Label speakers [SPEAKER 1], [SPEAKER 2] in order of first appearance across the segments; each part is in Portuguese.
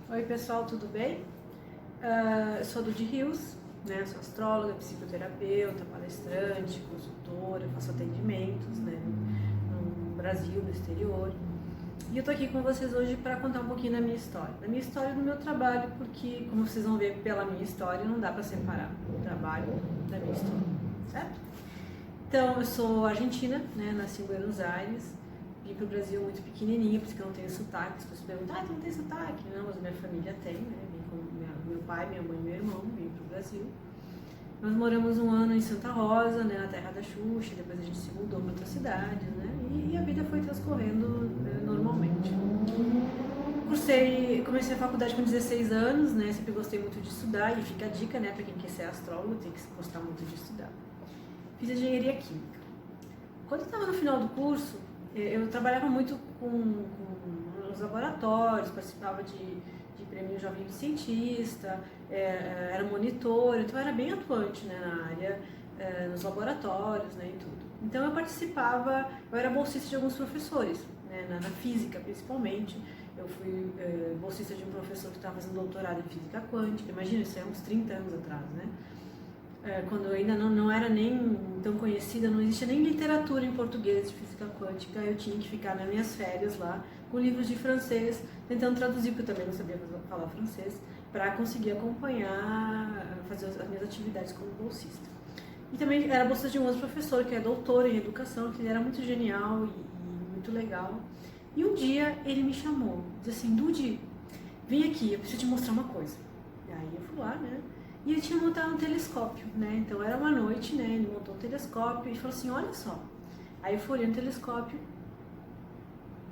[SPEAKER 1] Oi pessoal, tudo bem? Eu sou a Dudy Rios, né? Sou astróloga, psicoterapeuta, palestrante, consultora, faço atendimentos, né? No Brasil, no exterior. E eu tô aqui com vocês hoje para contar um pouquinho da minha história e do meu trabalho, porque, como vocês vão ver pela minha história, não dá para separar o trabalho da minha história, certo? Então, eu sou argentina, né? Nasci em Buenos Aires. Vim para o Brasil muito pequenininha, por isso que eu não tenho sotaque. As pessoas perguntam, tu não tem sotaque? Não, mas minha família tem, né? Vim com meu pai, minha mãe e meu irmão, vim para o Brasil. Nós moramos um ano em Santa Rosa, né, na terra da Xuxa, depois a gente se mudou para outra cidade, né? E a vida foi transcorrendo normalmente. Comecei a faculdade com 16 anos, né? Sempre gostei muito de estudar e fica a dica, né? Para quem quer ser astrólogo, tem que gostar muito de estudar. Fiz engenharia química. Quando eu estava no final do curso, eu trabalhava muito com os laboratórios, participava de prêmio Jovem Cientista, era monitor, então eu era bem atuante, né, na área, nos laboratórios, né, e tudo. Então eu era bolsista de alguns professores, né, na física principalmente. Eu fui bolsista de um professor que estava fazendo doutorado em física quântica, imagina, isso é uns 30 anos atrás, né? Quando eu ainda não era nem tão conhecida, não existia nem literatura em português de física quântica, eu tinha que ficar nas minhas férias lá, com livros de francês, tentando traduzir, porque eu também não sabia falar francês, para conseguir acompanhar, fazer as minhas atividades como bolsista. E também era bolsista de um outro professor, que é doutor em educação, que ele era muito genial e muito legal. E um dia ele me chamou, disse assim, Dudy, vem aqui, eu preciso te mostrar uma coisa. E aí eu fui lá, né? E ele tinha montado um telescópio, né? Então era uma noite, né? Ele montou um telescópio e falou assim, olha só. Aí eu fui olhando o telescópio,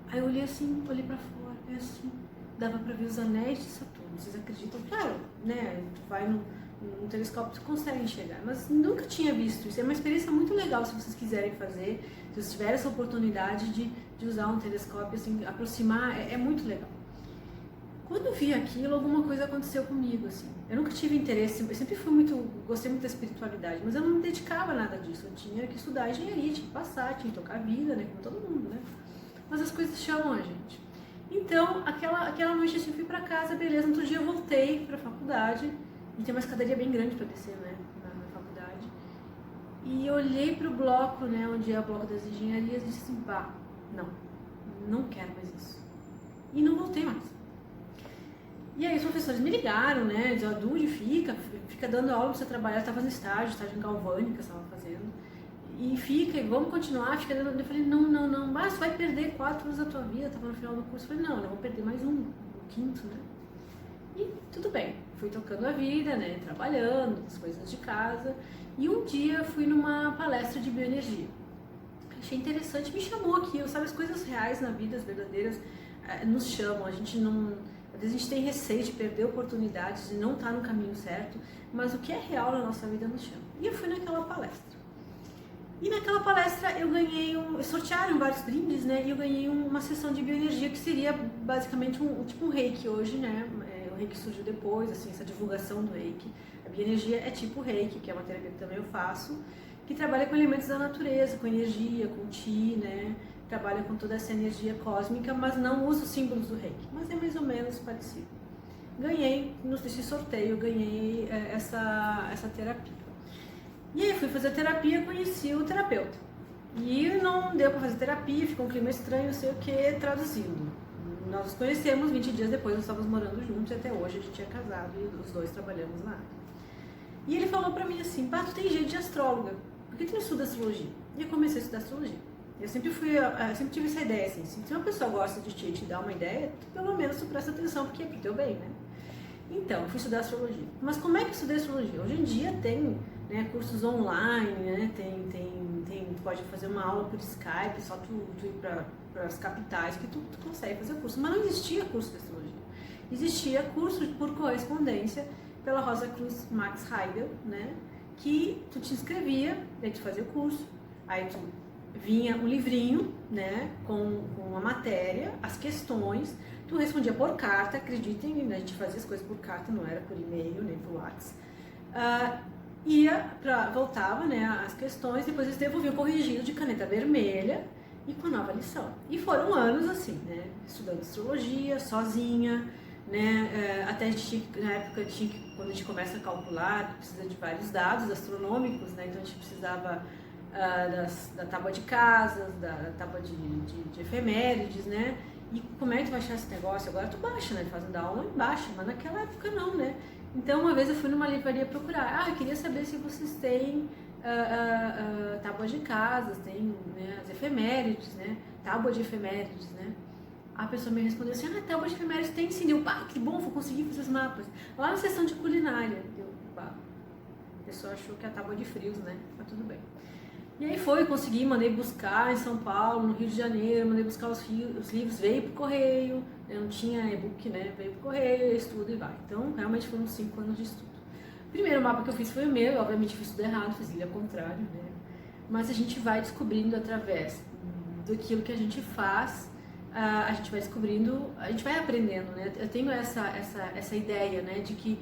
[SPEAKER 1] aí eu olhei assim, olhei pra fora, e assim, dava pra ver os anéis de Saturno. Vocês acreditam? Claro, né? Tu vai num telescópio, tu consegue enxergar, mas nunca tinha visto isso. É uma experiência muito legal se vocês quiserem fazer, se vocês tiverem essa oportunidade de usar um telescópio, assim, aproximar, é muito legal. Quando eu vi aquilo, alguma coisa aconteceu comigo, assim. Eu nunca tive interesse, eu sempre gostei muito da espiritualidade, mas eu não me dedicava a nada disso. Eu tinha que estudar engenharia, tinha que passar, tinha que tocar a vida, né, como todo mundo, né? Mas as coisas chamam a gente. Então, aquela noite assim, eu fui pra casa, beleza, no outro dia eu voltei pra faculdade, e tem uma escadaria bem grande pra descer, né, na faculdade. E olhei pro bloco, né, onde é o bloco das engenharias, e disse assim, pá, não quero mais isso. E não voltei mais. E aí os professores me ligaram, né, diziam, Dudy, fica dando aula pra você trabalhar, você tá fazendo estágio em galvânica, você estava fazendo, e fica, e vamos continuar, fica dando... Eu falei, não, mas você vai perder 4 anos da tua vida, tava no final do curso. Eu falei, não vou perder mais o quinto, né. E tudo bem, fui tocando a vida, né, trabalhando, as coisas de casa, e um dia fui numa palestra de bioenergia. Achei interessante, me chamou aqui, sabe, as coisas reais na vida, as verdadeiras, nos chamam, a gente não... Às vezes a gente tem receio de perder oportunidades, de não estar no caminho certo, mas o que é real na nossa vida nos chama. E eu fui naquela palestra. E naquela palestra eu ganhei sortearam vários brindes, né? E eu ganhei uma sessão de bioenergia que seria basicamente tipo um reiki hoje, né? O reiki surgiu depois, assim, essa divulgação do reiki. A bioenergia é tipo reiki, que é uma terapia que também eu faço, que trabalha com elementos da natureza, com energia, com chi, né? Trabalha com toda essa energia cósmica, mas não usa os símbolos do reiki, mas é mais ou menos parecido. Ganhei, nesse sorteio, ganhei essa terapia. E aí fui fazer terapia, conheci o terapeuta. E não deu para fazer terapia, ficou um clima estranho, não sei o que, traduzindo. Nós nos conhecemos, 20 dias depois nós estávamos morando juntos e até hoje a gente é casado e os dois trabalhamos na área. E ele falou pra mim assim, pá, tu tem jeito de astróloga, por que tu não estuda astrologia? E eu comecei a estudar astrologia. Eu sempre tive essa ideia, assim, se uma pessoa gosta de ti e te dá uma ideia, pelo menos tu presta atenção, porque é pro teu bem, né? Então, eu fui estudar astrologia. Mas como é que eu estudei astrologia? Hoje em dia tem, né, cursos online, né, tu pode fazer uma aula por Skype, só tu ir para as capitais que tu consegue fazer o curso. Mas não existia curso de astrologia. Existia curso por correspondência pela Rosa Cruz Max Heidel, né, que tu te inscrevia, daí tu fazia o curso, aí tu vinha um livrinho, né, com a matéria, as questões, tu respondia por carta, acreditem, a gente fazia as coisas por carta, não era por e-mail, nem por WhatsApp. Voltava, né, as questões, depois eles devolviam corrigido de caneta vermelha e com a nova lição. E foram anos assim, né, estudando astrologia, sozinha, né? Até a gente tinha, na época, quando a gente começa a calcular, precisa de vários dados astronômicos, né? Então a gente precisava da tábua de casas, da tábua de efemérides, né? E como é que tu vai achar esse negócio? Agora tu baixa, né? Fazendo aula e baixa, mas naquela época não, né? Então uma vez eu fui numa livraria procurar, eu queria saber se vocês têm tábua de casas, tem, né, as efemérides, né? Tábua de efemérides, né? A pessoa me respondeu assim, tábua de efemérides tem sim. Eu, que bom, vou conseguir fazer os mapas. Lá na seção de culinária, a pessoa achou que é a tábua de frios, né? Mas tudo bem. E aí consegui, mandei buscar em São Paulo, no Rio de Janeiro, mandei buscar os livros, veio pro correio, eu não tinha e-book, né? Veio pro correio, estudo e vai. Então, realmente foram 5 anos de estudo. O primeiro mapa que eu fiz foi o meu, obviamente fiz tudo errado, fiz ele ao contrário, né? Mas a gente vai descobrindo através daquilo que a gente faz, a gente vai descobrindo, a gente vai aprendendo, né? Eu tenho essa ideia, né, de que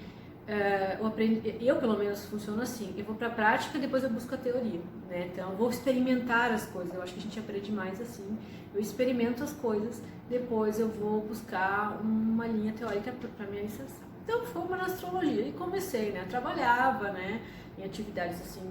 [SPEAKER 1] eu pelo menos funciono assim, eu vou para a prática, depois eu busco a teoria, né? Então eu vou experimentar as coisas, eu acho que a gente aprende mais assim, eu experimento as coisas, depois eu vou buscar uma linha teórica para minha iniciação. Então foi uma na astrologia e comecei, né? Eu trabalhava, né, em atividades assim,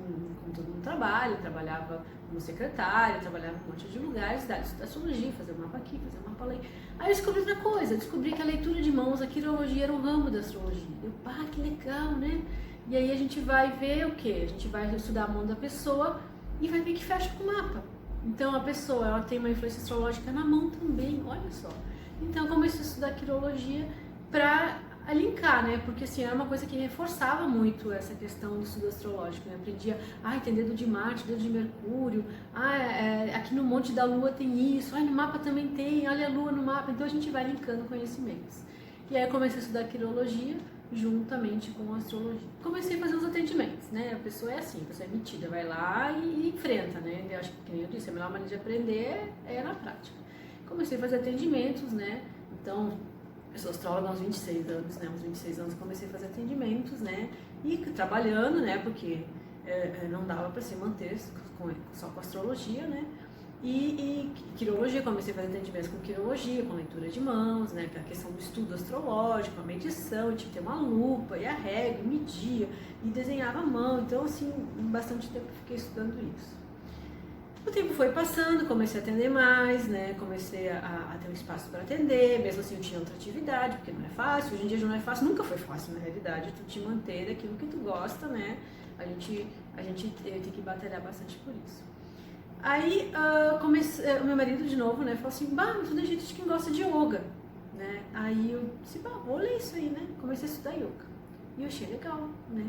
[SPEAKER 1] como todo mundo trabalha, trabalhava como secretária, trabalhava em um monte de lugares, da astrologia, fazer um mapa aqui, fazer um mapa ali. Aí eu descobri outra coisa, descobri que a leitura de mãos, a quirologia era um ramo da astrologia. Eu, que legal, né? E aí a gente vai ver o quê? A gente vai estudar a mão da pessoa e vai ver que fecha com o mapa. Então a pessoa, ela tem uma influência astrológica na mão também, olha só. Então eu comecei a estudar quirologia para linkar, né? Porque assim, era uma coisa que reforçava muito essa questão do estudo astrológico, né? Aprendia, tem dedo de Marte, dedo de Mercúrio, aqui no Monte da Lua tem isso, no mapa também tem, olha a Lua no mapa, então a gente vai linkando conhecimentos. E aí eu comecei a estudar quirologia juntamente com a astrologia. Comecei a fazer os atendimentos, né? A pessoa é assim, a pessoa é metida, vai lá e enfrenta, né? Eu acho que, nem eu disse, a melhor maneira de aprender é na prática. Comecei a fazer atendimentos, né? Então, eu sou astróloga há uns 26 anos, né? Uns 26 anos comecei a fazer atendimentos, né? E trabalhando, né? Porque não dava para se manter só com astrologia, né? E quirologia, comecei a fazer atendimentos com quirologia, com leitura de mãos, né? A questão do estudo astrológico, a medição, tinha que ter uma lupa, e a régua, media, e desenhava a mão. Então, assim, bastante tempo fiquei estudando isso. O tempo foi passando, comecei a atender mais, né? Comecei a ter um espaço para atender, mesmo assim eu tinha outra atividade, porque não é fácil, hoje em dia já não é fácil, nunca foi fácil na realidade, tu te manter daquilo que tu gosta, né? A gente tem que batalhar bastante por isso. Aí o meu marido de novo, né, falou assim, tudo é gente de quem gosta de yoga, né? Aí eu disse, vou ler isso aí, né? Comecei a estudar yoga. E eu achei legal, né?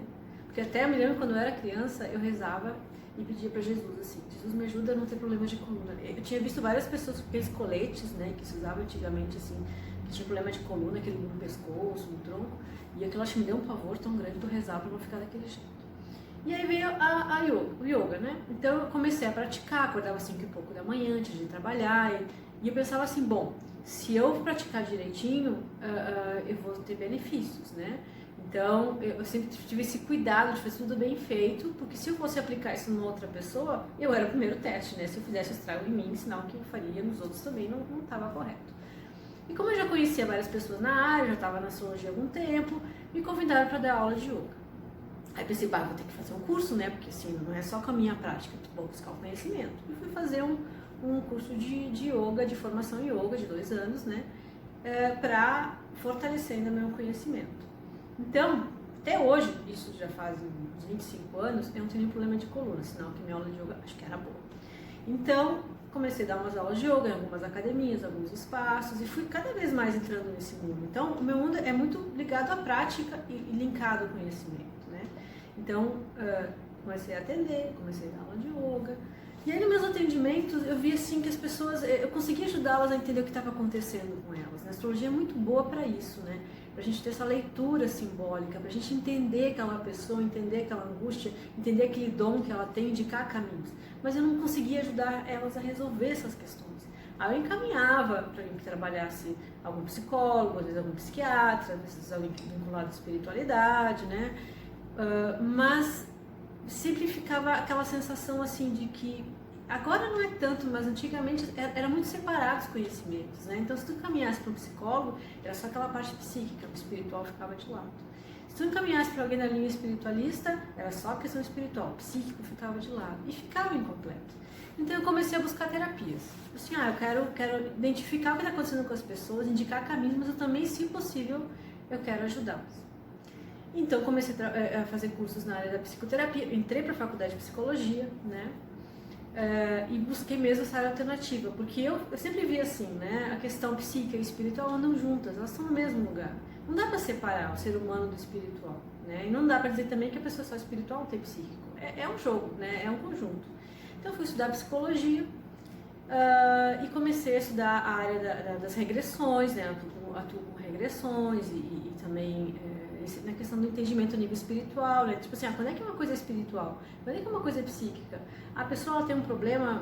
[SPEAKER 1] Porque até eu me lembro quando eu era criança, eu rezava e pedia para Jesus, assim, Jesus me ajuda a não ter problemas de coluna. Eu tinha visto várias pessoas com aqueles coletes, né, que se usavam antigamente, assim, que tinha problema de coluna, aquele no pescoço, no tronco, e aquilo acho que me deu um pavor tão grande de eu rezar para não ficar daquele jeito. E aí veio o yoga, né? Então eu comecei a praticar, acordava 5 e pouco da manhã antes de trabalhar, e eu pensava assim, se eu praticar direitinho, eu vou ter benefícios, né? Então, eu sempre tive esse cuidado de fazer tudo bem feito, porque se eu fosse aplicar isso numa outra pessoa, eu era o primeiro teste, né? Se eu fizesse o estrago em mim, sinal que eu faria nos outros também não estava correto. E como eu já conhecia várias pessoas na área, já estava na astrologia há algum tempo, me convidaram para dar aula de yoga. Aí pensei, vou ter que fazer um curso, né? Porque assim, não é só com a minha prática, vou buscar o conhecimento. E fui fazer um curso de yoga, de formação em yoga, de 2 anos, né? Para fortalecer ainda meu conhecimento. Então, até hoje, isso já faz uns 25 anos, eu não tenho nenhum problema de coluna, sinal que minha aula de yoga acho que era boa. Então, comecei a dar umas aulas de yoga em algumas academias, alguns espaços, e fui cada vez mais entrando nesse mundo. Então, o meu mundo é muito ligado à prática e linkado ao conhecimento, né? Então, comecei a atender, comecei a dar aula de yoga. E aí, nos meus atendimentos, eu vi assim que as pessoas, eu conseguia ajudá-las a entender o que estava acontecendo com elas. A astrologia é muito boa para isso, né? Para a gente ter essa leitura simbólica, para a gente entender aquela pessoa, entender aquela angústia, entender aquele dom que ela tem, indicar caminhos. Mas eu não conseguia ajudar elas a resolver essas questões. Aí eu encaminhava para que trabalhasse algum psicólogo, às vezes algum psiquiatra, às vezes alguém vinculado à espiritualidade, né? Mas sempre ficava aquela sensação assim de que Agora não é tanto, mas antigamente era muito separado os conhecimentos, né? Então, se tu caminhasse para um psicólogo, era só aquela parte psíquica, o espiritual ficava de lado. Se tu encaminhasse para alguém da linha espiritualista, era só a questão espiritual, o psíquico ficava de lado e ficava incompleto. Então eu comecei a buscar terapias. Assim, eu quero identificar o que está acontecendo com as pessoas, indicar caminhos, mas eu também, se possível, eu quero ajudá-las. Então comecei a fazer cursos na área da psicoterapia, entrei para a faculdade de psicologia, né? E busquei mesmo essa área alternativa, porque eu sempre vi assim, né? A questão psíquica e espiritual andam juntas, elas estão no mesmo lugar. Não dá para separar o ser humano do espiritual, né? E não dá para dizer também que a pessoa só espiritual não tem psíquico. É um jogo, né? É um conjunto. Então eu fui estudar psicologia e comecei a estudar a área das regressões, né? Atuo com regressões e também na questão do entendimento a nível espiritual, né? Tipo assim, quando é que uma coisa é espiritual? Quando é que uma coisa é psíquica? A pessoa ela tem um problema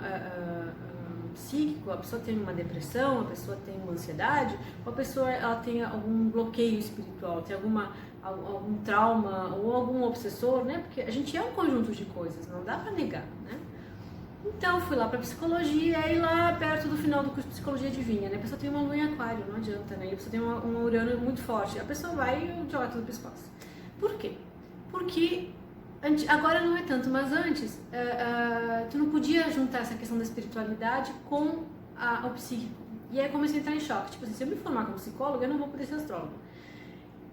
[SPEAKER 1] psíquico, a pessoa tem uma depressão, a pessoa tem uma ansiedade, ou a pessoa ela tem algum bloqueio espiritual, tem algum trauma ou algum obsessor, né? Porque a gente é um conjunto de coisas, não dá para negar, né? Então fui lá para psicologia e lá perto do final do curso de psicologia adivinha, né? A pessoa tem uma lua em aquário, não adianta, né? E a pessoa tem um Urano muito forte, a pessoa vai e joga tudo pro espaço. Por quê? Porque agora não é tanto, mas antes tu não podia juntar essa questão da espiritualidade com o psíquico. E aí eu comecei a entrar em choque, tipo assim, se eu me formar como psicóloga, eu não vou poder ser astróloga.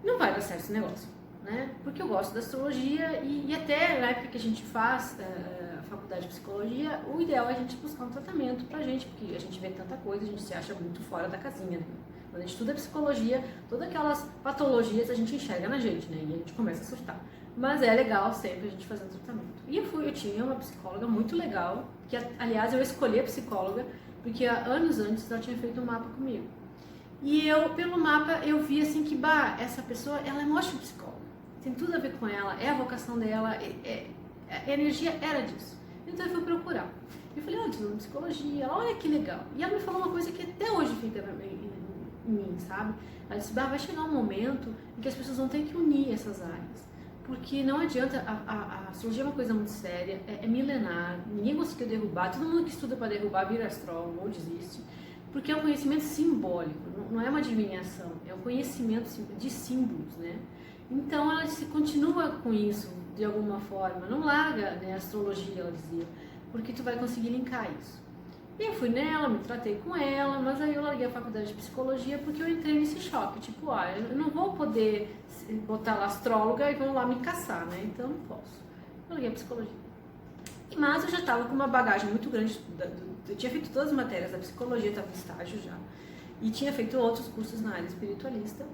[SPEAKER 1] Não vai dar certo esse negócio, né? Porque eu gosto da astrologia e até na época que a gente faz faculdade de psicologia, o ideal é a gente buscar um tratamento pra gente, porque a gente vê tanta coisa, a gente se acha muito fora da casinha, né? Quando a gente estuda psicologia, todas aquelas patologias a gente enxerga na gente, né? E a gente começa a surtar. Mas é legal sempre a gente fazer um tratamento. E eu tinha uma psicóloga muito legal, que aliás eu escolhi a psicóloga, porque anos antes ela tinha feito um mapa comigo. E pelo mapa, eu vi assim que, essa pessoa, ela é uma ótima psicóloga. Tem tudo a ver com ela, é a vocação dela, a energia era disso. Então eu fui procurar. Eu falei, eu estou na psicologia, ela, olha que legal. E ela me falou uma coisa que até hoje fica em mim, sabe? Ela disse, vai chegar um momento em que as pessoas vão ter que unir essas áreas. Porque não adianta, a astrologia é uma coisa muito séria, é milenar, ninguém conseguiu derrubar, todo mundo que estuda para derrubar vira astrólogo ou desiste. Porque é um conhecimento simbólico, não é uma adivinhação, é um conhecimento de símbolos, né? Então ela disse, continua com isso de alguma forma, não larga, né, a astrologia, ela dizia, porque tu vai conseguir linkar isso. E eu fui nela, me tratei com ela, mas aí eu larguei a faculdade de psicologia porque eu entrei nesse choque, tipo, eu não vou poder botar lá astróloga e vão lá me caçar, né? Então não posso. Eu larguei a psicologia. Mas eu já estava com uma bagagem muito grande, eu tinha feito todas as matérias da psicologia, estava em estágio já, e tinha feito outros cursos na área espiritualista,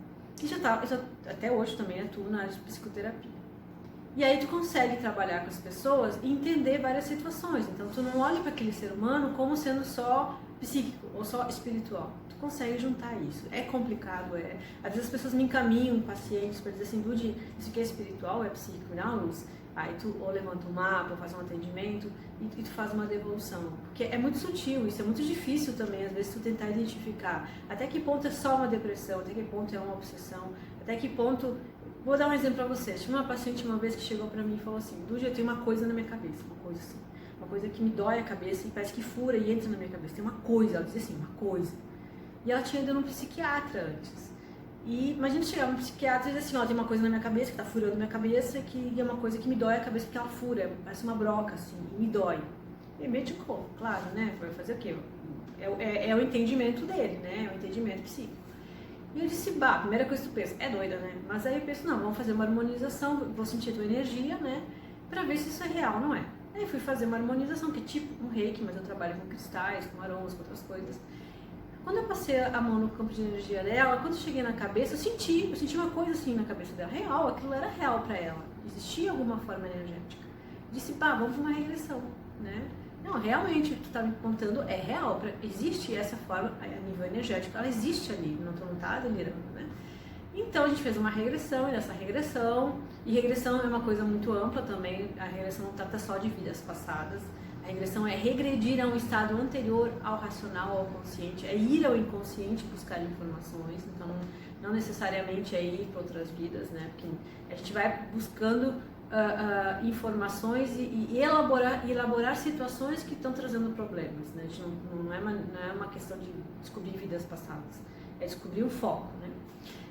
[SPEAKER 1] e até hoje também atuo na área de psicoterapia. E aí tu consegue trabalhar com as pessoas e entender várias situações. Então tu não olha para aquele ser humano como sendo só psíquico ou só espiritual. Tu consegue juntar isso. É complicado, Às vezes as pessoas me encaminham pacientes para dizer assim, Dudy, isso aqui é espiritual ou é psíquico? Não, Luz. Aí tu ou levanta um mapa, ou faz um atendimento e tu faz uma devolução. Porque é muito sutil, isso é muito difícil também, às vezes, tu tentar identificar até que ponto é só uma depressão, até que ponto é uma obsessão, até que ponto... Vou dar um exemplo para vocês. Tinha uma paciente uma vez que chegou para mim e falou assim, Dudy, eu tenho uma coisa na minha cabeça, uma coisa assim. Uma coisa que me dói a cabeça e parece que fura e entra na minha cabeça. Tem uma coisa, ela dizia assim, uma coisa. E ela tinha ido num psiquiatra antes. E imagina chegar num psiquiatra e dizer assim, tem uma coisa na minha cabeça que tá furando minha cabeça, que é uma coisa que me dói a cabeça porque ela fura, parece uma broca assim, e me dói. E medicou, claro, né? Vai fazer o quê? É o entendimento dele, né? É o entendimento psíquico. E eu disse, a primeira coisa que tu pensa, é doida, né? Mas aí eu penso, não, vamos fazer uma harmonização, vou sentir a tua energia, né? Pra ver se isso é real, não é? Aí fui fazer uma harmonização, que é tipo um reiki, mas eu trabalho com cristais, com aromas, com outras coisas. Quando eu passei a mão no campo de energia dela, quando eu cheguei na cabeça, eu senti uma coisa assim na cabeça dela, real, aquilo era real pra ela. Existia alguma forma energética. Disse, vamos pra uma regressão, né? Não, realmente o que tu tá me contando é real, existe essa forma a nível energético, ela existe ali, não tá delirando, né? Então a gente fez uma regressão, e nessa regressão, e regressão é uma coisa muito ampla também, a regressão não trata só de vidas passadas, a regressão é regredir a um estado anterior ao racional, ao consciente, é ir ao inconsciente buscar informações, então não necessariamente é ir para outras vidas, né? Porque a gente vai buscando informações e elaborar situações que estão trazendo problemas, né? Não é uma questão de descobrir vidas passadas, é descobrir o foco, né?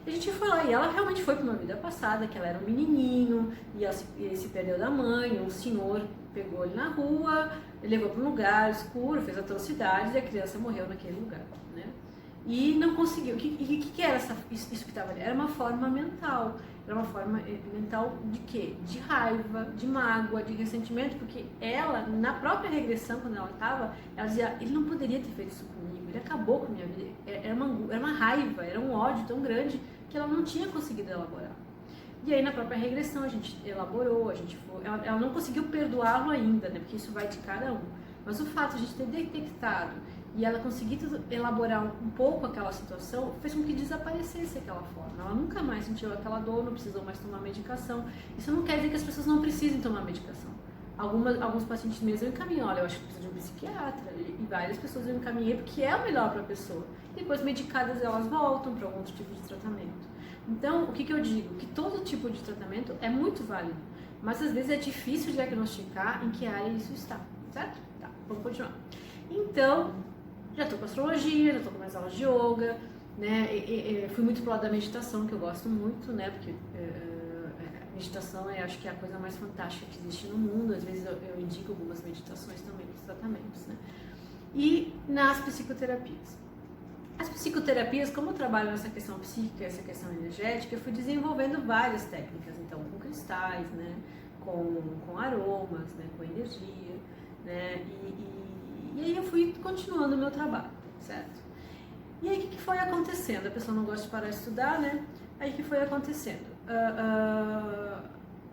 [SPEAKER 1] A gente foi lá e ela realmente foi para uma vida passada, que ela era um menininho e ele se perdeu da mãe, um senhor pegou ele na rua, levou para um lugar escuro, fez atrocidades e a criança morreu naquele lugar, né? E não conseguiu. O que era isso que estava ali? Era uma forma mental. Era uma forma mental de quê? De raiva, de mágoa, de ressentimento, porque ela, na própria regressão, quando ela estava, ela dizia, ele não poderia ter feito isso comigo, ele acabou com a minha vida. Era uma raiva, era um ódio tão grande que ela não tinha conseguido elaborar. E aí, na própria regressão, a gente elaborou, ela não conseguiu perdoá-lo ainda, né? Porque isso vai de cada um. Mas o fato de a gente ter detectado e ela conseguir elaborar um pouco aquela situação fez com que desaparecesse aquela forma. Ela nunca mais sentiu aquela dor, não precisou mais tomar medicação. Isso não quer dizer que as pessoas não precisem tomar medicação. Alguns pacientes mesmo eu encaminham, olha, eu acho que precisa de um psiquiatra, e várias pessoas eu encaminhei porque é o melhor para a pessoa. Depois, medicadas, elas voltam para algum outro tipo de tratamento. Então, o que eu digo? Que todo tipo de tratamento é muito válido, mas às vezes é difícil diagnosticar em que área isso está, certo? Tá, vamos continuar. Então, já estou com astrologia, já estou com mais aulas de yoga, né? Fui muito pro lado da meditação, que eu gosto muito, né? Porque meditação acho que é a coisa mais fantástica que existe no mundo. Às vezes eu indico algumas meditações também para os tratamentos, né? E nas psicoterapias. As psicoterapias, como eu trabalho nessa questão psíquica, essa questão energética, eu fui desenvolvendo várias técnicas, então com cristais, né? Com aromas, né? Com energia, né? E aí eu fui continuando o meu trabalho, certo? E aí o que foi acontecendo? A pessoa não gosta de parar de estudar, né? Aí o que foi acontecendo?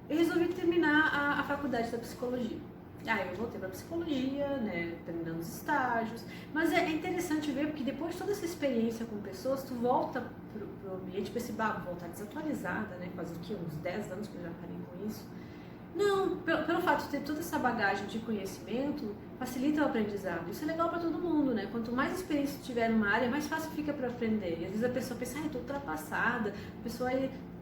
[SPEAKER 1] Eu resolvi terminar a faculdade da psicologia. Aí eu voltei para psicologia, né? Terminando os estágios. Mas é interessante ver, porque depois de toda essa experiência com pessoas, tu volta pro ambiente, percebe, vou voltar desatualizada, né? Quase uns 10 anos que eu já parei com isso. Não, pelo fato de ter toda essa bagagem de conhecimento, facilita o aprendizado. Isso é legal para todo mundo, né? Quanto mais experiência tiver numa área, mais fácil fica para aprender. E às vezes a pessoa pensa, eu tô ultrapassada,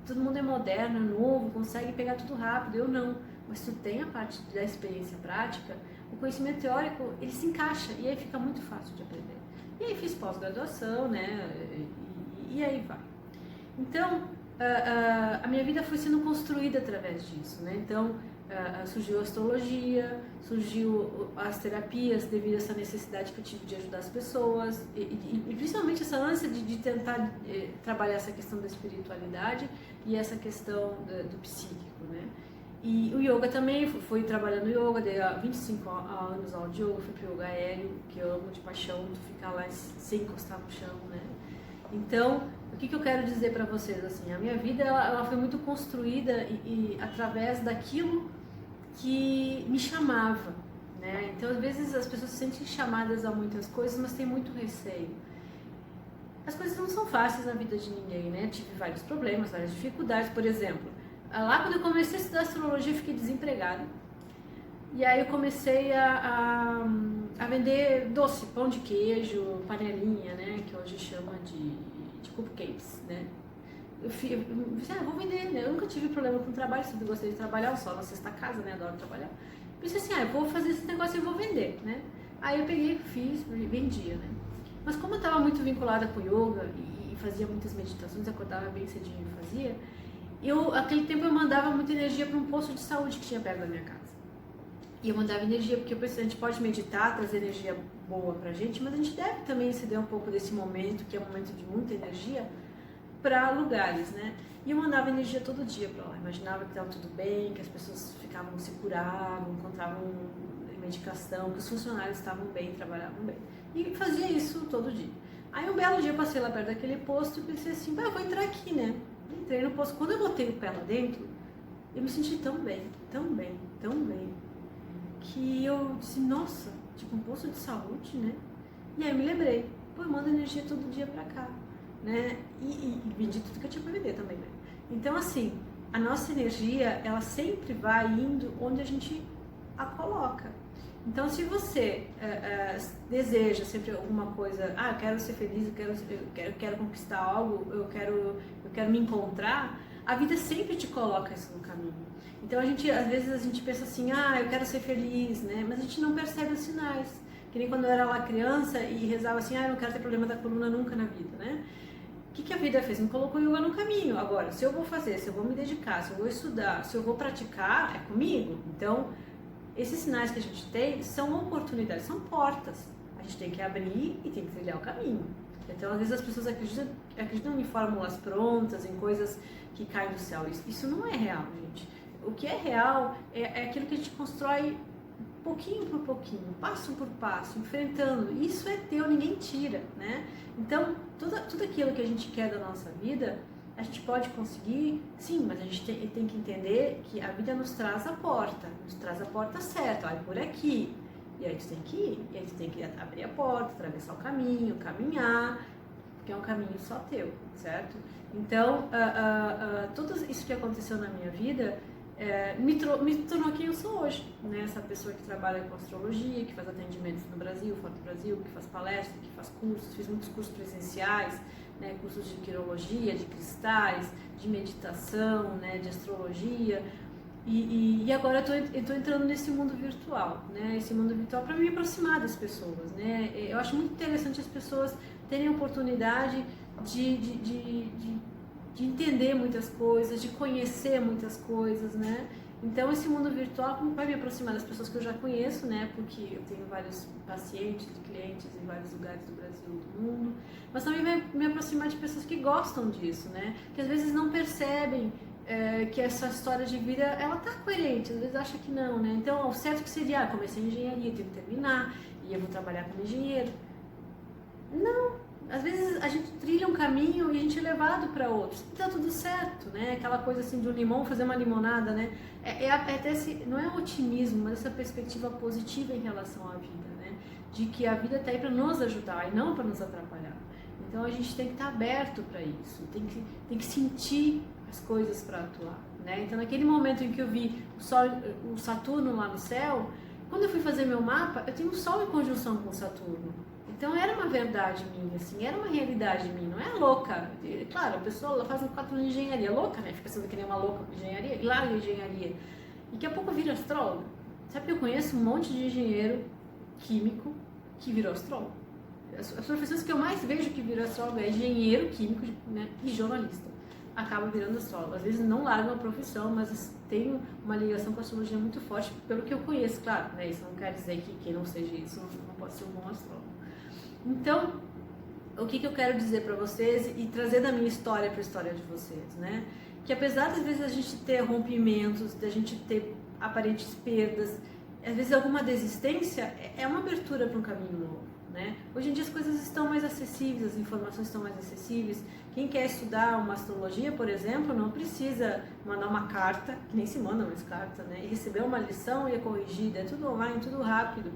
[SPEAKER 1] todo mundo é moderno, é novo, consegue pegar tudo rápido. Eu não. Mas tu tem a parte da experiência prática, o conhecimento teórico, ele se encaixa e aí fica muito fácil de aprender. E aí fiz pós-graduação, né? E aí vai. Então, a minha vida foi sendo construída através disso, né? Então, surgiu a astrologia, surgiu as terapias devido a essa necessidade que eu tive de ajudar as pessoas e principalmente essa ânsia de tentar trabalhar essa questão da espiritualidade e essa questão do psíquico, né? E o yoga também, fui trabalhando yoga, dei há 25 anos aula de yoga, fui pro yoga aéreo, que eu amo de paixão, tu ficar lá sem encostar no chão, né? Então, o que eu quero dizer para vocês, assim, a minha vida ela foi muito construída e através daquilo que me chamava, né? Então, às vezes as pessoas se sentem chamadas a muitas coisas, mas têm muito receio. As coisas não são fáceis na vida de ninguém, né? Tive vários problemas, várias dificuldades, por exemplo, lá quando eu comecei a estudar astrologia, eu fiquei desempregada. E aí eu comecei a vender doce, pão de queijo, panelinha, né? Que hoje chama de cupcakes, né? Eu pensei, vou vender, né? Eu nunca tive problema com trabalho, sempre gostei de trabalhar, só na sexta casa, né? Adoro trabalhar. Pensei assim, eu vou fazer esse negócio e vou vender, né? Aí eu peguei, fiz, vendia, né? Mas como eu estava muito vinculada com yoga e fazia muitas meditações, acordava bem cedinho e fazia, aquele tempo eu mandava muita energia para um posto de saúde que tinha perto da minha casa. E eu mandava energia, porque a gente pode meditar, trazer energia boa pra gente, mas a gente deve também ceder um pouco desse momento, que é um momento de muita energia, para lugares, né? E eu mandava energia todo dia para lá. Imaginava que estava tudo bem, que as pessoas se curavam, encontravam medicação, que os funcionários estavam bem, trabalhavam bem. E fazia isso todo dia. Aí um belo dia eu passei lá perto daquele posto e pensei assim, vou entrar aqui, né? Entrei no posto. Quando eu botei o pé lá dentro, eu me senti tão bem, tão bem, tão bem, que eu disse, nossa, tipo um posto de saúde, né? E aí eu me lembrei, eu mando energia todo dia pra cá, né? E vendi tudo que eu tinha pra vender também, né? Então, assim, a nossa energia, ela sempre vai indo onde a gente a coloca. Então, se você deseja sempre alguma coisa, eu quero ser feliz, eu quero conquistar algo, eu quero me encontrar, a vida sempre te coloca isso no caminho. Então às vezes a gente pensa assim, eu quero ser feliz, né? Mas a gente não percebe os sinais. Que nem quando eu era lá criança e rezava assim, eu não quero ter problema da coluna nunca na vida, né? O que a vida fez? Me colocou yoga no caminho. Agora, se eu vou fazer, se eu vou me dedicar, se eu vou estudar, se eu vou praticar, é comigo. Então, esses sinais que a gente tem são oportunidades, são portas. A gente tem que abrir e tem que trilhar o caminho. Então, às vezes as pessoas acreditam em fórmulas prontas, em coisas que caem do céu. Isso não é real, gente. O que é real é aquilo que a gente constrói pouquinho por pouquinho, passo por passo, enfrentando. Isso é teu, ninguém tira, né? Então, tudo aquilo que a gente quer da nossa vida, a gente pode conseguir, sim, mas a gente tem que entender que a vida nos traz a porta certa, olha, por aqui. E aí tu tem que ir, e aí tu tem que abrir a porta, atravessar o caminho, caminhar, porque é um caminho só teu, certo? Então, tudo isso que aconteceu na minha vida me tornou quem eu sou hoje, né? Essa pessoa que trabalha com astrologia, que faz atendimentos no Brasil, fora do Brasil, que faz palestra, que faz cursos, fiz muitos cursos presenciais, né? Cursos de quirologia, de cristais, de meditação, né? De astrologia. E agora eu tô entrando nesse mundo virtual, né? Esse mundo virtual para me aproximar das pessoas, né? Eu acho muito interessante as pessoas terem a oportunidade de entender muitas coisas, de conhecer muitas coisas, né? Então, esse mundo virtual vai me aproximar das pessoas que eu já conheço, né? Porque eu tenho vários pacientes, clientes em vários lugares do Brasil e do mundo, mas também vai me aproximar de pessoas que gostam disso, né? Que às vezes não percebem que essa história de vida, ela tá coerente, às vezes acha que não, né? Então, o certo que seria, comecei em engenharia, tenho que terminar, e eu vou trabalhar como engenheiro. Não! Às vezes a gente trilha um caminho e a gente é levado para outros. E tá tudo certo, né? Aquela coisa assim de um limão fazer uma limonada, né? Até não é otimismo, mas essa perspectiva positiva em relação à vida, né? De que a vida tá aí para nos ajudar e não para nos atrapalhar. Então a gente tem que estar aberto para isso, tem que sentir as coisas para atuar, né? Então naquele momento em que eu vi o Saturno lá no céu, quando eu fui fazer meu mapa, eu tenho o Sol em conjunção com o Saturno. Então era uma verdade minha, assim, era uma realidade minha, não é louca. Claro, a pessoa faz um 4 de engenharia, louca, né? Fica sendo que nem uma louca com engenharia, e larga a engenharia. E daqui a pouco vira astrólogo. Sabe que eu conheço um monte de engenheiro químico que virou astrólogo. As profissões que eu mais vejo que virou astrólogo é engenheiro químico, né, e jornalista. Acaba virando astrólogo. Às vezes não largam a profissão, mas tem uma ligação com a astrologia muito forte, pelo que eu conheço, claro, né? Isso não quer dizer que quem não seja isso não pode ser um bom astrólogo. Então, o que eu quero dizer para vocês e trazer da minha história para a história de vocês, né? Que apesar das vezes a gente ter rompimentos, da gente ter aparentes perdas, às vezes alguma desistência, é uma abertura para um caminho novo, né? Hoje em dia as coisas estão mais acessíveis, as informações estão mais acessíveis. Quem quer estudar uma astrologia, por exemplo, não precisa mandar uma carta, que nem se manda mais carta, né? E receber uma lição e é corrigida, é tudo online, tudo rápido,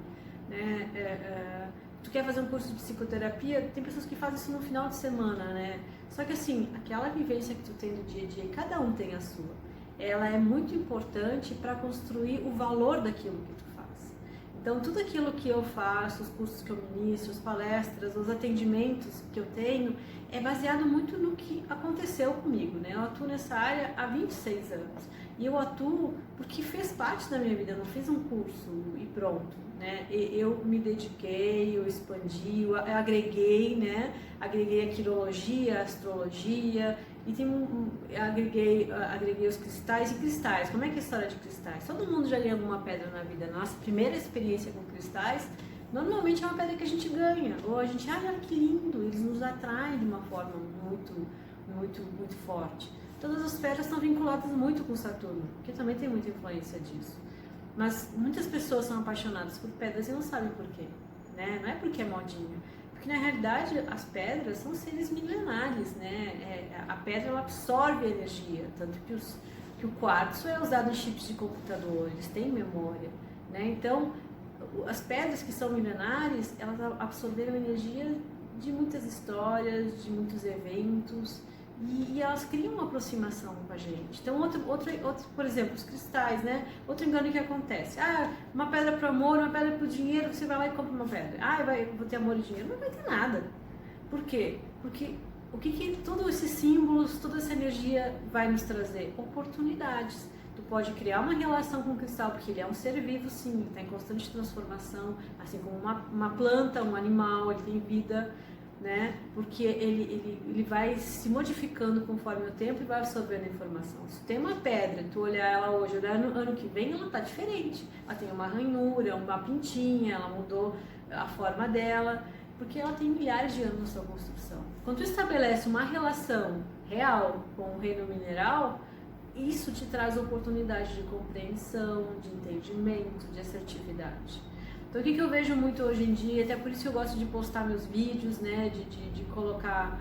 [SPEAKER 1] né? Tu quer fazer um curso de psicoterapia, tem pessoas que fazem isso no final de semana, né? Só que assim, aquela vivência que tu tem do dia a dia, cada um tem a sua. Ela é muito importante para construir o valor daquilo que tu faz. Então, tudo aquilo que eu faço, os cursos que eu ministro, as palestras, os atendimentos que eu tenho, é baseado muito no que aconteceu comigo, né? Eu atuo nessa área há 26 anos. E eu atuo porque fez parte da minha vida, eu não fiz um curso e pronto, né? Eu me dediquei, eu expandi, eu agreguei, né? Agreguei a quirologia, a astrologia, e agreguei os cristais e cristais. Como é que é a história de cristais? Todo mundo já ganhou alguma pedra na vida. Nossa primeira experiência com cristais, normalmente é uma pedra que a gente ganha, ou a gente, olha que lindo, eles nos atraem de uma forma muito, muito, muito forte. Todas as pedras estão vinculadas muito com Saturno, que também tem muita influência disso. Mas muitas pessoas são apaixonadas por pedras e não sabem por quê, né? Não é porque é modinha, porque na realidade as pedras são seres milenares, né? A pedra ela absorve a energia, tanto que o quartzo é usado em chips de computador, eles têm memória, né? Então, as pedras que são milenares, elas absorveram energia de muitas histórias, de muitos eventos, e elas criam uma aproximação com a gente. Então, outro, por exemplo, os cristais, né? Outro engano que acontece. Uma pedra para o amor, uma pedra para o dinheiro, você vai lá e compra uma pedra. Vou ter amor e dinheiro. Não vai ter nada. Por quê? Porque o que todos esses símbolos, toda essa energia vai nos trazer? Oportunidades. Tu pode criar uma relação com o cristal, porque ele é um ser vivo, sim, está em constante transformação, assim como uma planta, um animal, ele tem vida, né? Porque ele vai se modificando conforme o tempo e vai absorvendo a informação. Se tem uma pedra, tu olhar ela hoje, olhar no ano que vem, ela está diferente. Ela tem uma ranhura, uma pintinha, ela mudou a forma dela, porque ela tem milhares de anos na sua construção. Quando tu estabelece uma relação real com o reino mineral, isso te traz oportunidade de compreensão, de entendimento, de assertividade. Então o que eu vejo muito hoje em dia, até por isso eu gosto de postar meus vídeos, né, de colocar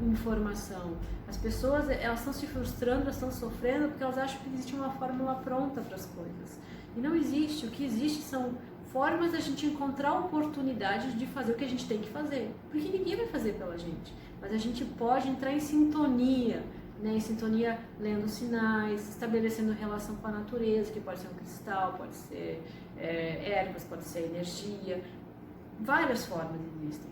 [SPEAKER 1] informação. As pessoas, elas estão se frustrando, elas estão sofrendo porque elas acham que existe uma fórmula pronta para as coisas. E não existe, o que existe são formas da gente encontrar oportunidades de fazer o que a gente tem que fazer. Porque ninguém vai fazer pela gente, mas a gente pode entrar em sintonia, né, em sintonia lendo sinais, estabelecendo relação com a natureza, que pode ser um cristal, pode ser ervas, pode ser energia, várias formas existem.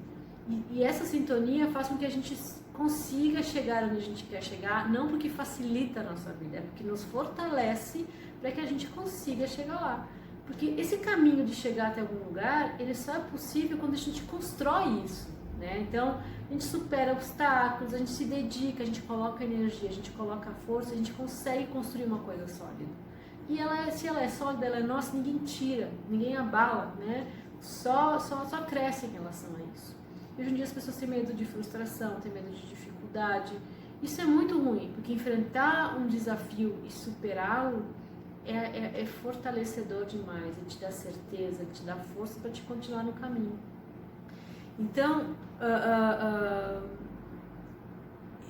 [SPEAKER 1] E essa sintonia faz com que a gente consiga chegar onde a gente quer chegar, não porque facilita a nossa vida, é porque nos fortalece para que a gente consiga chegar lá. Porque esse caminho de chegar até algum lugar, ele só é possível quando a gente constrói isso, né? Então, a gente supera obstáculos, a gente se dedica, a gente coloca energia, a gente coloca força, a gente consegue construir uma coisa sólida. E se ela é sólida, ela é nossa, ninguém tira, ninguém abala, né? Só cresce em relação a isso. E hoje em dia as pessoas têm medo de frustração, têm medo de dificuldade. Isso é muito ruim, porque enfrentar um desafio e superá-lo é fortalecedor demais, ele te dá certeza, ele te dá força para te continuar no caminho. Então,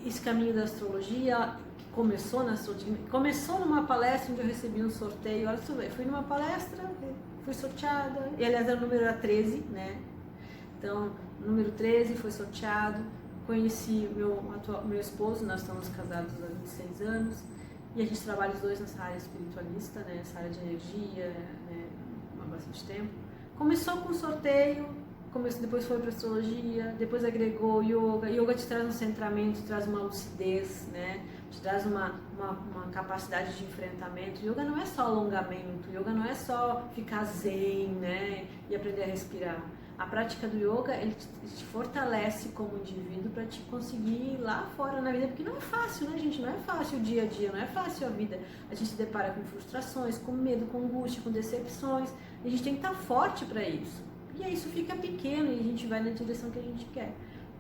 [SPEAKER 1] esse caminho da astrologia, que começou na astrologia, começou numa palestra onde eu recebi um sorteio. Olha, tu vê, fui numa palestra, fui sorteada, e aliás o número era 13, né? Então, número 13 foi sorteado, conheci meu esposo, nós estamos casados há 26 anos, e a gente trabalha os dois nessa área espiritualista, né, nessa área de energia, né, há bastante tempo. Começou com sorteio, depois foi para astrologia, depois agregou yoga. Yoga te traz um centramento, te traz uma lucidez, né, te traz uma capacidade de enfrentamento. Yoga não é só alongamento, yoga não é só ficar zen, né, e aprender a respirar. A prática do yoga, ele te fortalece como indivíduo para te conseguir ir lá fora na vida, porque não é fácil, né, gente? Não é fácil o dia a dia, não é fácil a vida. A gente se depara com frustrações, com medo, com angústia, com decepções, e a gente tem que estar forte para isso. E aí isso fica pequeno e a gente vai na direção que a gente quer.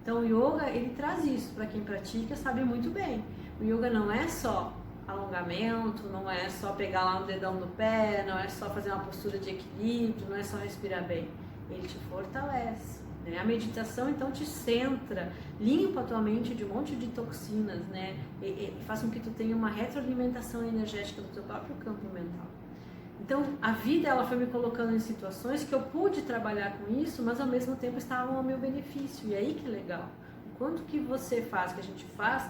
[SPEAKER 1] Então o yoga, ele traz isso, para quem pratica sabe muito bem. O yoga não é só alongamento, não é só pegar lá um dedão no pé, não é só fazer uma postura de equilíbrio, não é só respirar bem. Ele te fortalece, né? A meditação então te centra, limpa a tua mente de um monte de toxinas, né? E faz com que tu tenha uma retroalimentação energética do teu próprio campo mental. Então a vida, ela foi me colocando em situações que eu pude trabalhar com isso, mas ao mesmo tempo estavam ao meu benefício. E aí que legal, o quanto que você faz, que a gente faz,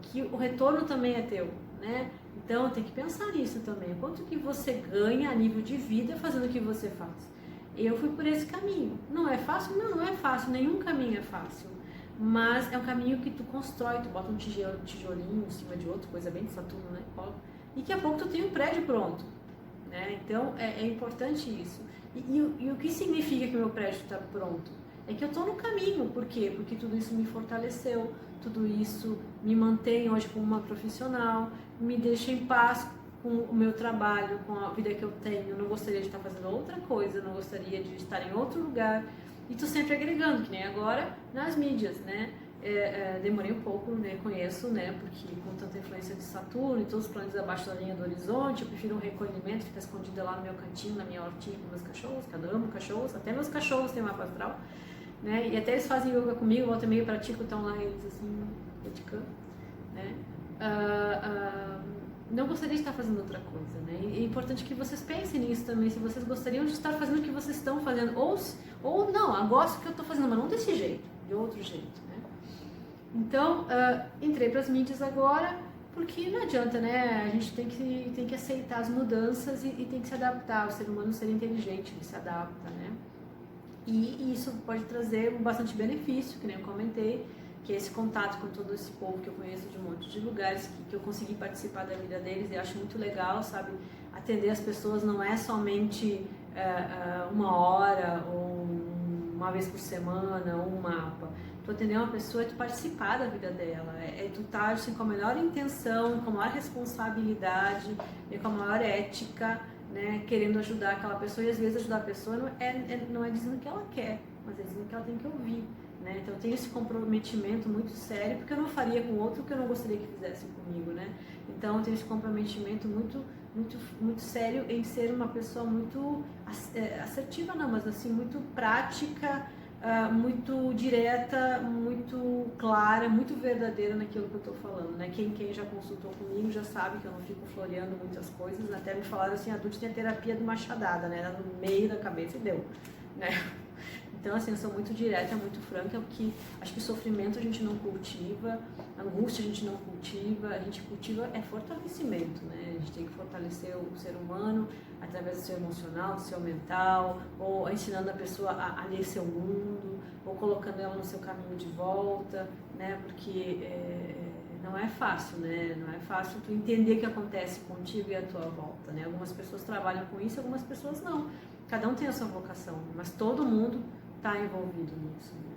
[SPEAKER 1] que o retorno também é teu, né? Então tem que pensar nisso também, o quanto que você ganha a nível de vida fazendo o que você faz. Eu fui por esse caminho. Não é fácil? Não é fácil. Nenhum caminho é fácil. Mas é um caminho que tu constrói. Tu bota um tijolinho em cima de outro, coisa bem de Saturno, né? E daqui a pouco tu tem um prédio pronto, né? Então é importante isso. E o que significa que o meu prédio está pronto? É que eu estou no caminho. Por quê? Porque tudo isso me fortaleceu. Tudo isso me mantém hoje como uma profissional. Me deixa em paz com o meu trabalho, com a vida que eu tenho. Eu não gostaria de estar fazendo outra coisa, eu não gostaria de estar em outro lugar. E tô sempre agregando, que nem agora nas mídias, né? Demorei um pouco, né? Conheço, né? Porque com tanta influência de Saturno e todos os planetas abaixo da linha do horizonte, eu prefiro um recolhimento, ficar escondida lá no meu cantinho, na minha hortinha com meus cachorros, que eu amo cachorros, até meus cachorros têm mapa astral, né? E até eles fazem yoga comigo, volta e meia pratico, estão lá eles assim, praticando, né? Não gostaria de estar fazendo outra coisa, né? E é importante que vocês pensem nisso também, se vocês gostariam de estar fazendo o que vocês estão fazendo, ou não, eu gosto do que eu estou fazendo, mas não desse jeito, de outro jeito, né? Então, entrei para as mídias agora, porque não adianta, né? A gente tem que aceitar as mudanças e tem que se adaptar, o ser humano é um ser inteligente, ele se adapta, né? E isso pode trazer bastante benefício, que nem eu comentei, que é esse contato com todo esse povo que eu conheço de um monte de lugares, que eu consegui participar da vida deles e acho muito legal, sabe? Atender as pessoas não é somente uma hora ou uma vez por semana ou um mapa. Tu atender uma pessoa é tu participar da vida dela, é tu estar assim, com a melhor intenção, com a maior responsabilidade e com a maior ética, né, querendo ajudar aquela pessoa. E às vezes ajudar a pessoa não é dizendo o que ela quer, mas é dizendo o que ela tem que ouvir, né? Então eu tenho esse comprometimento muito sério, porque eu não faria com outro que eu não gostaria que fizessem comigo, né? Então eu tenho esse comprometimento muito sério em ser uma pessoa muito assertiva, não, mas assim, muito prática, muito direta, muito clara, muito verdadeira naquilo que eu estou falando, né? Quem já consultou comigo já sabe que eu não fico floreando muitas coisas, até me falaram assim, adulto tem a terapia do machadada, né? No meio da cabeça e deu, né? Então, assim, eu sou muito direta, muito franca, porque acho que sofrimento a gente não cultiva, angústia a gente não cultiva, a gente cultiva fortalecimento, né? A gente tem que fortalecer o ser humano através do seu emocional, do seu mental, ou ensinando a pessoa a ler seu mundo, ou colocando ela no seu caminho de volta, né? Porque não é fácil, né? Não é fácil tu entender o que acontece contigo e à tua volta, né? Algumas pessoas trabalham com isso, algumas pessoas não. Cada um tem a sua vocação, mas todo mundo está envolvido nisso, né?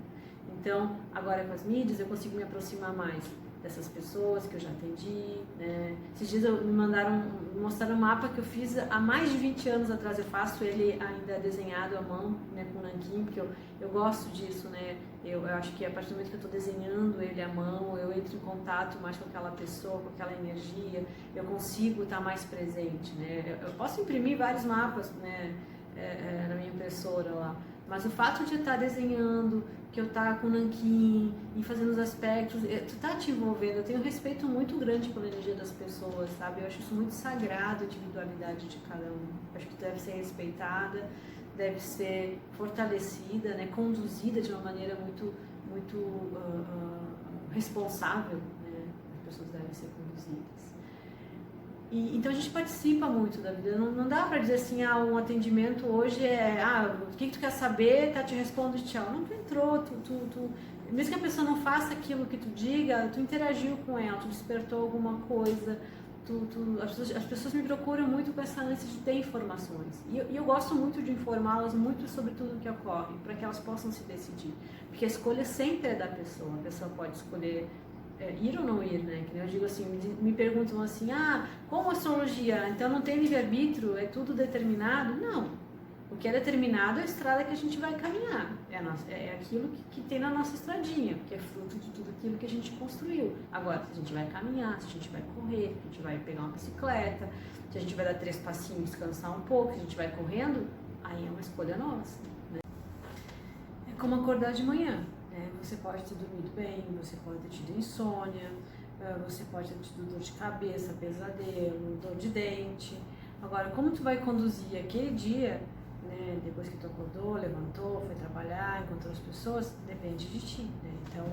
[SPEAKER 1] Então, agora com as mídias eu consigo me aproximar mais dessas pessoas que eu já atendi, né? Esses dias me mostraram um mapa que eu fiz há mais de 20 anos atrás. Eu faço ele ainda desenhado à mão, né, com nanquim, porque eu gosto disso, né? Eu acho que a partir do momento que eu estou desenhando ele à mão, eu entro em contato mais com aquela pessoa, com aquela energia, eu consigo estar mais presente, né? Eu posso imprimir vários mapas, né, na minha impressora lá, mas o fato de eu estar desenhando, que eu estar com o nanquim e fazendo os aspectos, tu tá te envolvendo. Eu tenho um respeito muito grande pela energia das pessoas, sabe? Eu acho isso muito sagrado, a individualidade de cada um. Eu acho que deve ser respeitada, deve ser fortalecida, né? Conduzida de uma maneira muito responsável, né? As pessoas devem ser conduzidas. Então a gente participa muito da vida, não dá pra dizer assim, um atendimento hoje o que tu quer saber, tá, te respondo e tchau. Não, tu entrou, mesmo que a pessoa não faça aquilo que tu diga, tu interagiu com ela, tu despertou alguma coisa, as pessoas me procuram muito com essa ânsia de ter informações, e eu gosto muito de informá-las muito sobre tudo o que ocorre, para que elas possam se decidir, porque a escolha sempre é da pessoa, a pessoa pode escolher ir ou não ir, né? Que eu digo assim, me perguntam assim, como astrologia, então não tem livre-arbítrio, é tudo determinado? Não. O que é determinado é a estrada que a gente vai caminhar, é aquilo que tem na nossa estradinha, que é fruto de tudo aquilo que a gente construiu. Agora, se a gente vai caminhar, se a gente vai correr, se a gente vai pegar uma bicicleta, se a gente vai dar 3 passinhos, descansar um pouco, se a gente vai correndo, aí é uma escolha nossa, né? É como acordar de manhã. Você pode ter dormido bem, você pode ter tido insônia, você pode ter tido dor de cabeça, pesadelo, dor de dente. Agora, como tu vai conduzir aquele dia, né, depois que tu acordou, levantou, foi trabalhar, encontrou as pessoas, depende de ti, né? Então,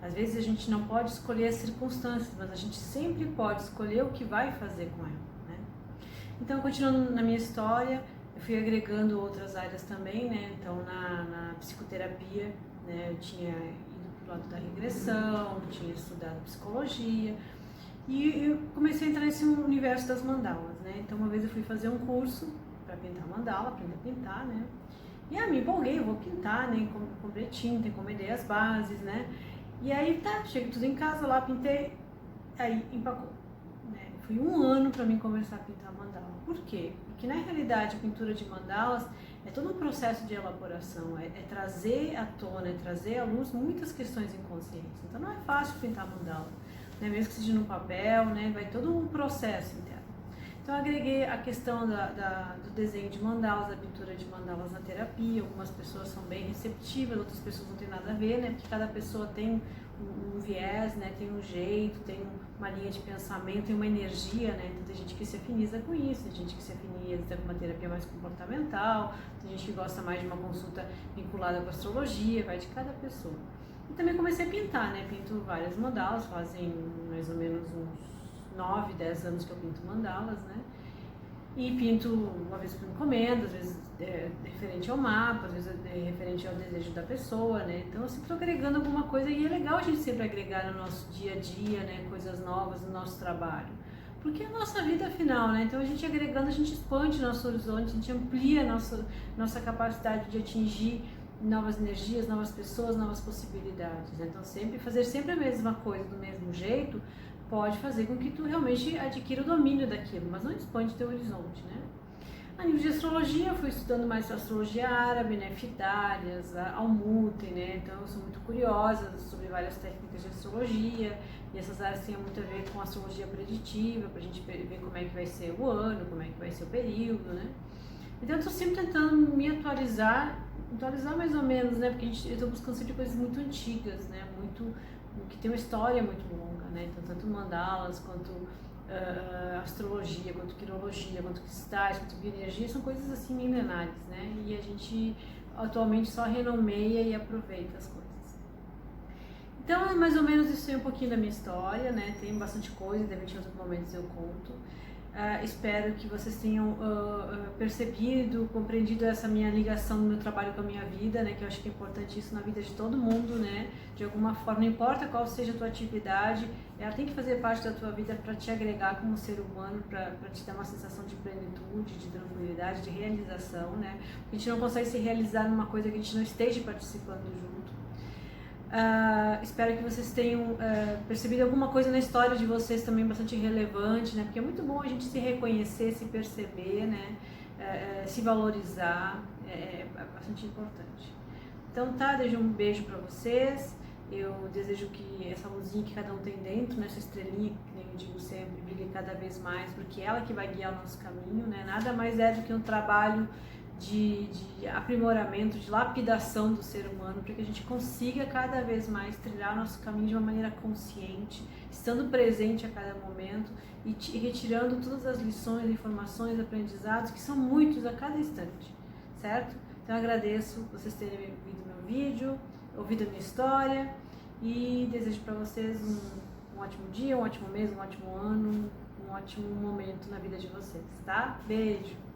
[SPEAKER 1] às vezes a gente não pode escolher as circunstâncias, mas a gente sempre pode escolher o que vai fazer com ela, né? Então, continuando na minha história, eu fui agregando outras áreas também, né? Então, na psicoterapia, né, eu tinha ido pro lado da regressão, tinha estudado psicologia e eu comecei a entrar nesse universo das mandalas, né? Então uma vez eu fui fazer um curso para pintar mandala, aprender a pintar, né? E me empolguei, eu vou pintar, né? Comprei tinta, encomendei as bases, né? E aí cheguei tudo em casa lá, pintei, aí empacou, né? Foi 1 ano para mim começar a pintar mandala. Por quê? Porque na realidade a pintura de mandalas é todo um processo de elaboração, é trazer à tona, é trazer à luz muitas questões inconscientes. Então não é fácil pintar mandala, né? Mesmo que seja no papel, né? Vai todo um processo interno. Então eu agreguei a questão do desenho de mandalas, da pintura de mandalas na terapia. Algumas pessoas são bem receptivas, outras pessoas não têm nada a ver, né? Porque cada pessoa tem um viés, né? Tem um jeito, tem uma linha de pensamento, tem uma energia, né? Então tem gente que se afiniza com isso, tem gente que se afiniza com uma terapia mais comportamental, tem gente que gosta mais de uma consulta vinculada com a astrologia, vai de cada pessoa. E também comecei a pintar, né? Pinto várias mandalas, fazem mais ou menos uns 9, 10 anos que eu pinto mandalas, né? e pinto uma vez por encomenda, às vezes referente ao mapa, às vezes referente ao desejo da pessoa, né? Então eu sempre estou agregando alguma coisa e é legal a gente sempre agregar no nosso dia a dia, né? Coisas novas no nosso trabalho. Porque é a nossa vida afinal, né? Então a gente agregando, a gente expande nosso horizonte, a gente amplia nossa capacidade de atingir novas energias, novas pessoas, novas possibilidades, né? Então fazer sempre a mesma coisa do mesmo jeito pode fazer com que tu realmente adquira o domínio daquilo, mas não expande teu horizonte, né? A nível de astrologia, eu fui estudando mais astrologia árabe, né, Fidálias, Almuten, né, então eu sou muito curiosa sobre várias técnicas de astrologia, e essas áreas têm muito a ver com astrologia preditiva, pra gente ver como é que vai ser o ano, como é que vai ser o período, né. Então eu tô sempre tentando me atualizar mais ou menos, né, porque eu tô buscando sempre coisas muito antigas, né, que tem uma história muito longa, né, então tanto mandalas quanto astrologia, quanto quirologia, quanto cristais, quanto bioenergia, são coisas assim milenares, né? E a gente atualmente só renomeia e aproveita as coisas. Então, mais ou menos isso aí um pouquinho da minha história, né? Tem bastante coisa, de repente em outros momentos eu conto. Espero que vocês tenham percebido, compreendido essa minha ligação no meu trabalho com a minha vida, né? Que eu acho que é importante isso na vida de todo mundo, né? De alguma forma, não importa qual seja a tua atividade, ela tem que fazer parte da tua vida para te agregar como ser humano, para te dar uma sensação de plenitude, de tranquilidade, de realização, né? A gente não consegue se realizar numa coisa que a gente não esteja participando junto. Espero que vocês tenham percebido alguma coisa na história de vocês também bastante relevante, né? Porque é muito bom a gente se reconhecer, se perceber, né? Se valorizar, é bastante importante. Então tá, desejo um beijo para vocês. Eu desejo que essa luzinha que cada um tem dentro, né? Essa estrelinha, que nem eu digo sempre, brilhe cada vez mais, porque é ela que vai guiar o nosso caminho, né? Nada mais é do que um trabalho de aprimoramento, de lapidação do ser humano, para que a gente consiga cada vez mais trilhar nosso caminho de uma maneira consciente, estando presente a cada momento e retirando todas as lições, informações, aprendizados, que são muitos a cada instante, certo? Então eu agradeço vocês terem visto meu vídeo, ouvido a minha história e desejo para vocês um ótimo dia, um ótimo mês, um ótimo ano, um ótimo momento na vida de vocês, tá? Beijo!